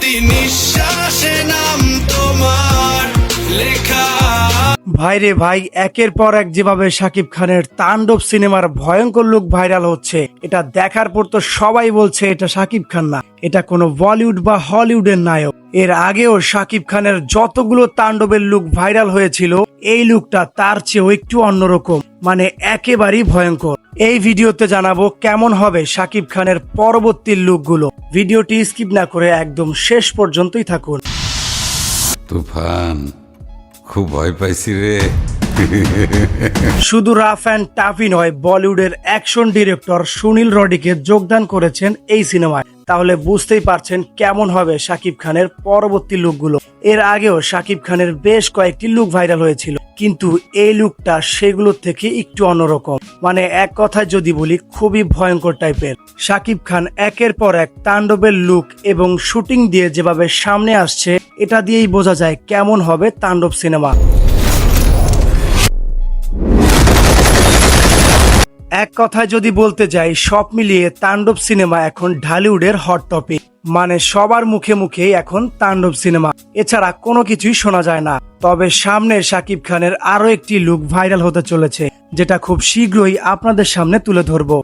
প্রতি নিঃশ্বাসে নাম তোমার লেখা। ভাই রে ভাই, একের পর এক যেভাবে শাকিব খানের তাণ্ডব সিনেমার ভয়ঙ্কর লুক ভাইরাল হচ্ছে, এটা দেখার পর তো সবাই বলছে এটা শাকিব খান না, এটা কোনো বলিউড বা হলিউডের নায়ক। এর আগেও শাকিব খানের যতগুলো তাণ্ডবের লুক ভাইরাল হয়েছিল, এই লুকটা তার চেয়েও একটু অন্যরকম, মানে একেবারেই ভয়ঙ্কর। এই ভিডিওতে জানাবো কেমন হবে শাকিব খানের পরবর্তী লুকগুলো। ভিডিওটি স্কিপ না করে একদম শেষ পর্যন্তই থাকুন। তুফান, খুব ভয় পাইছি রে। শুধু রাফ অ্যান্ড টাফি নয়, বলিউডের অ্যাকশন ডিরেক্টর সুনীল রডিকে যোগদান করেছেন এই সিনেমায়। তাহলে বুঝতেই পারছেন কেমন হবে শাকিব খানের পরবর্তী লুকগুলো। এর আগেও শাকিব খানের বেশ কয়েকটি লুক ভাইরাল হয়েছিল, কিন্তু এই লুকটা সেগুলোর থেকে একটু অন্যরকম, মানে এক কথায় যদি বলি খুবই ভয়ঙ্কর টাইপের। শাকিব খান একের পর এক তাণ্ডবের লুক এবং শুটিং দিয়ে যেভাবে সামনে আসছে, এটা দিয়েই বোঝা যায় কেমন হবে তাণ্ডব সিনেমা। এক কথায় যদি বলতে যাই, সব মিলিয়ে তাণ্ডব সিনেমা এখন ঢালিউডের হট টপিক, মানে সবার মুখে মুখেই এখন তাণ্ডব সিনেমা, এছাড়া কোনো কিছুই শোনা যায় না। তবে সামনে শাকিব খানের আরো একটি লুক ভাইরাল হতে চলেছে, যেটা খুব শীঘ্রই আপনাদের সামনে তুলে ধরবো।